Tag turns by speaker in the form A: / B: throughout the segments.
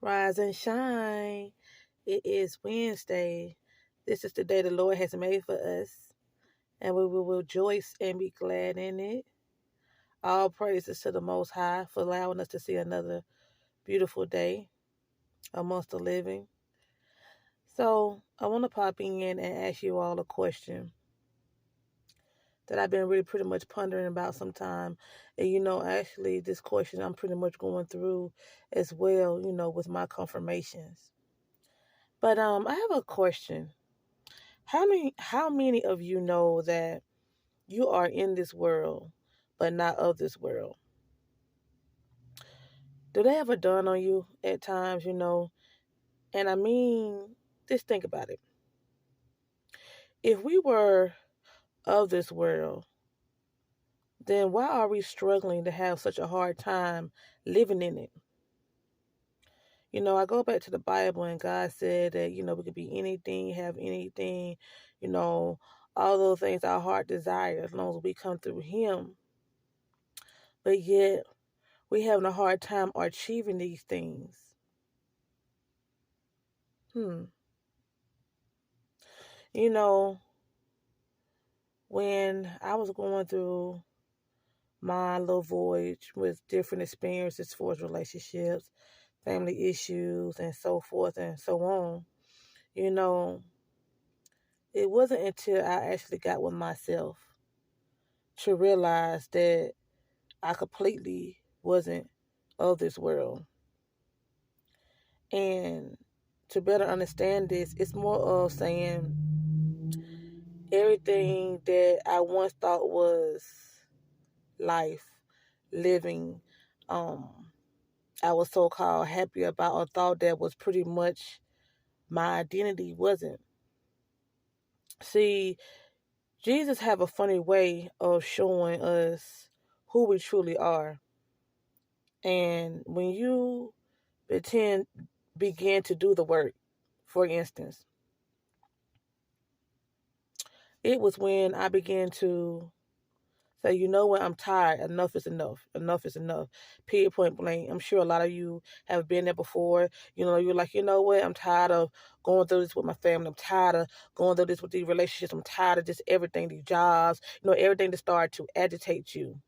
A: Rise and shine. It is Wednesday. This is the day the Lord has made for us, and we will rejoice and be glad in it. All praises to the Most High for allowing us to see another beautiful day amongst the living. So, I want to pop in and ask you all a question that I've been really pretty much pondering about some time. And actually, this question I'm pretty much going through as well, with my confirmations. But I have a question. How many of you know that you are in this world but not of this world? Do they ever dawn on you at times? And I mean, just think about it. If we were of this world, then why are we struggling to have such a hard time living in it? I go back to the Bible and God said that, we could be anything, have anything, you know, all those things our heart desires as long as we come through Him. But yet, we having a hard time achieving these things. Hmm. You know, when I was going through my little voyage with different experiences for relationships, family issues, and so forth and so on, you know, it wasn't until I actually got with myself to realize that I completely wasn't of this world. And to better understand this, it's more of saying everything that I once thought was life, living, um, I was so called happy about or thought that was pretty much my identity wasn't. See, Jesus have a funny way of showing us who we truly are. And when you begin to do the work, for instance, it was when I began to say, you know what, I'm tired. Enough is enough. Enough is enough. Period, point blank. I'm sure a lot of you have been there before. You're like, you know what, I'm tired of going through this with my family. I'm tired of going through this with these relationships. I'm tired of just everything, these jobs, everything that started to agitate you.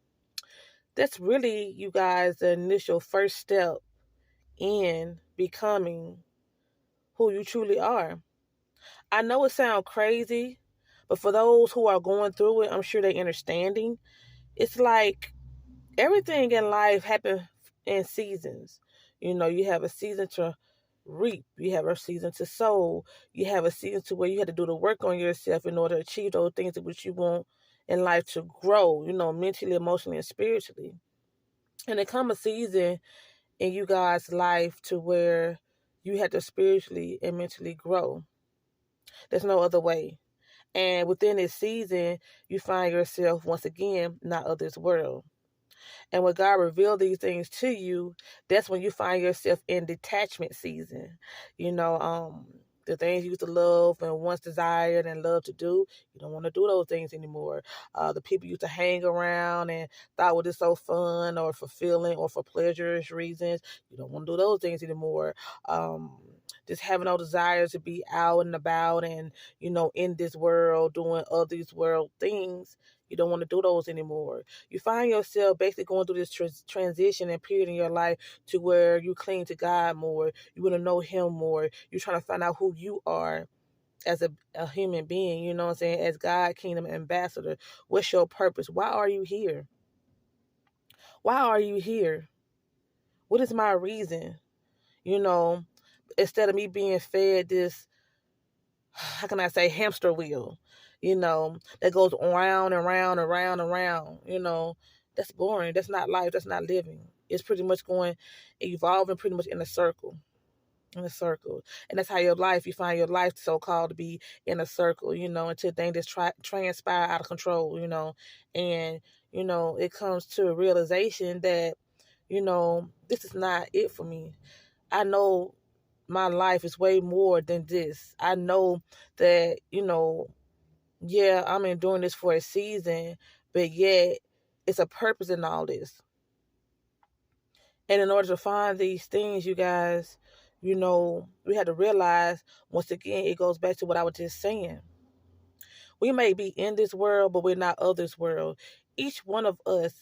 A: That's really, you guys, the initial first step in becoming who you truly are. I know it sounds crazy, but for those who are going through it, I'm sure they're understanding. It's like everything in life happens in seasons. You have a season to reap, you have a season to sow, you have a season to where you have to do the work on yourself in order to achieve those things which you want in life to grow, mentally, emotionally, and spiritually. And there come a season in you guys' life to where you have to spiritually and mentally grow. There's no other way. And within this season, you find yourself once again not of this world. And when God revealed these things to you, that's when you find yourself in detachment season. The things you used to love and once desired and love to do, you don't want to do those things anymore. The people you used to hang around and thought was just so fun or fulfilling or for pleasurous reasons, you don't want to do those things anymore. Just having no desire to be out and about and, in this world doing other these world things. You don't want to do those anymore. You find yourself basically going through this transition and period in your life to where you cling to God more. You want to know Him more. You're trying to find out who you are as a human being, you know what I'm saying? As God, kingdom ambassador. What's your purpose? Why are you here? Why are you here? What is my reason? You know, Instead of me being fed this, how can I say, hamster wheel, that goes around and round and round and round, that's boring. That's not life. That's not living. It's pretty much going, evolving pretty much in a circle. In a circle. And that's how you find your life so called to be in a circle, until things just transpire out of control, and, it comes to a realization that, this is not it for me. I know my life is way more than this. I know that, yeah, I'm doing this for a season, but yet it's a purpose in all this. And in order to find these things, you guys, we had to realize, once again, it goes back to what I was just saying. We may be in this world, but we're not of this world. Each one of us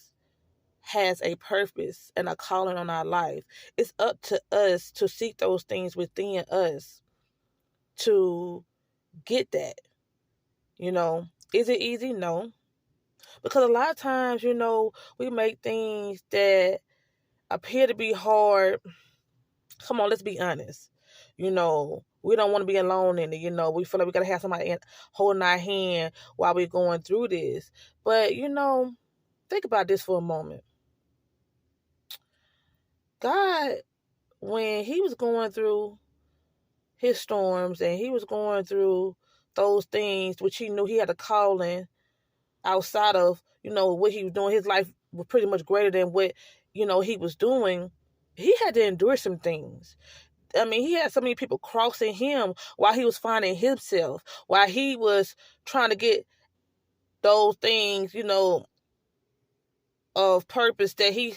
A: has a purpose and a calling on our life. It's up to us to seek those things within us to get that. Is it easy? No. Because a lot of times, we make things that appear to be hard. Come on, let's be honest. We don't want to be alone in it. We feel like we got to have somebody holding our hand while we're going through this. But, think about this for a moment. God, when he was going through his storms and he was going through those things, which he knew he had a calling outside of, what he was doing, his life was pretty much greater than what, he was doing. He had to endure some things. I mean, he had so many people crossing him while he was finding himself, while he was trying to get those things, of purpose that he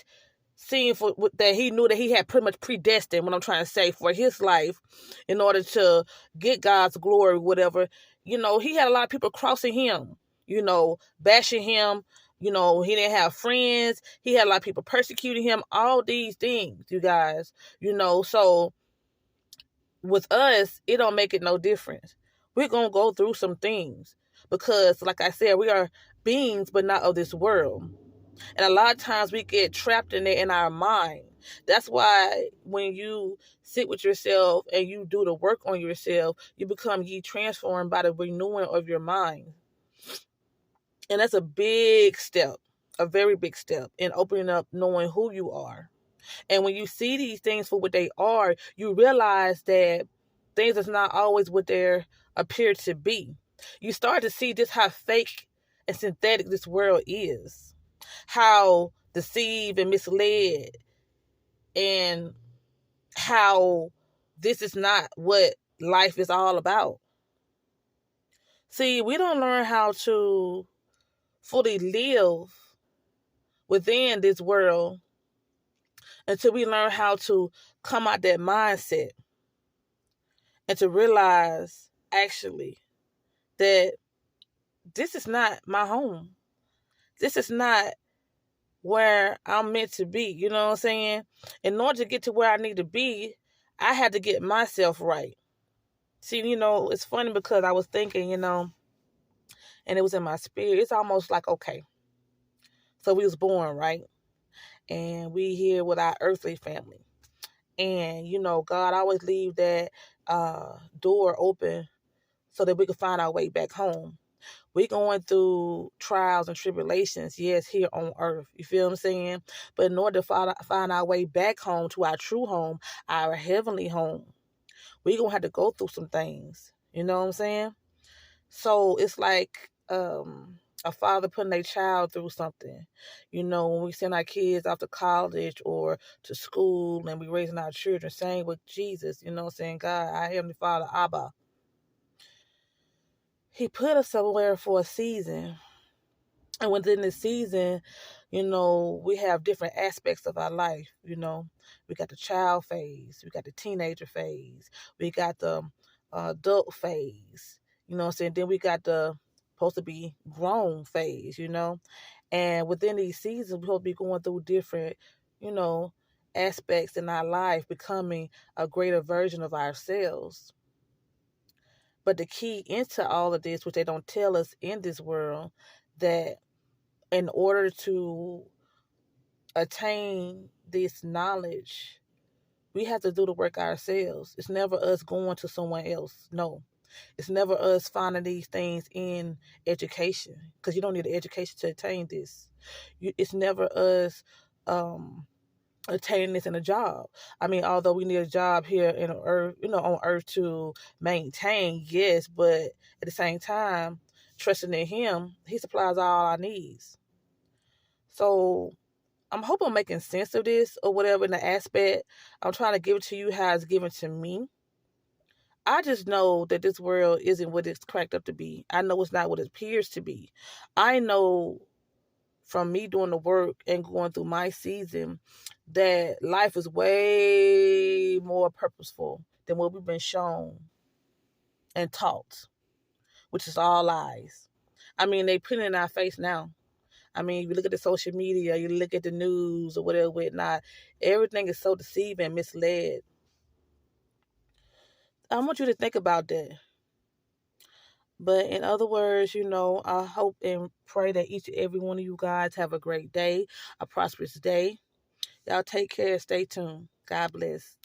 A: seen for, that he knew that he had pretty much predestined, what I'm trying to say, for his life in order to get God's glory, whatever. He had a lot of people crossing him, bashing him. He didn't have friends. He had a lot of people persecuting him. All these things, you guys, so with us, it don't make it no difference. We're going to go through some things because, like I said, we are beings, but not of this world. And a lot of times we get trapped in it in our mind. That's why when you sit with yourself and you do the work on yourself, you become transformed by the renewing of your mind. And that's a big step, a very big step in opening up, knowing who you are. And when you see these things for what they are, you realize that things is not always what they appear to be. You start to see just how fake and synthetic this world is, how deceived and misled, and how this is not what life is all about. See, we don't learn how to fully live within this world until we learn how to come out that mindset and to realize actually that this is not my home. This is not where I'm meant to be. You know what I'm saying? In order to get to where I need to be, I had to get myself right. See, it's funny because I was thinking, and it was in my spirit. It's almost like, okay, so we was born, right? And we here with our earthly family. And, God always leave that door open so that we can find our way back home. We going through trials and tribulations, yes, here on earth. You feel what I'm saying? But in order to find our way back home to our true home, our heavenly home, we going to have to go through some things. You know what I'm saying? So it's like a father putting a child through something. When we send our kids off to college or to school and we raising our children, same with Jesus, saying, God, our Heavenly Father, Abba. He put us somewhere for a season. And within this season, we have different aspects of our life. We got the child phase, we got the teenager phase, we got the adult phase, what I'm saying? Then we got the supposed to be grown phase, And within these seasons, we'll be going through different, aspects in our life, becoming a greater version of ourselves. But the key into all of this, which they don't tell us in this world, that in order to attain this knowledge, we have to do the work ourselves. It's never us going to someone else. No. It's never us finding these things in education, because you don't need an education to attain this. It's never us attaining this in a job. I mean, although we need a job here in earth, on earth to maintain, yes, but at the same time, trusting in him, he supplies all our needs. So I'm hoping I'm making sense of this or whatever in the aspect. I'm trying to give it to you how it's given to me. I just know that this world isn't what it's cracked up to be. I know it's not what it appears to be. I know from me doing the work and going through my season that life is way more purposeful than what we've been shown and taught, which is all lies. I mean, they put it in our face now. I mean, you look at the social media, you look at the news or whatever, whatnot. Everything is so deceiving and misled. I want you to think about that. But in other words, I hope and pray that each and every one of you guys have a great day, a prosperous day. Y'all take care. Stay tuned. God bless.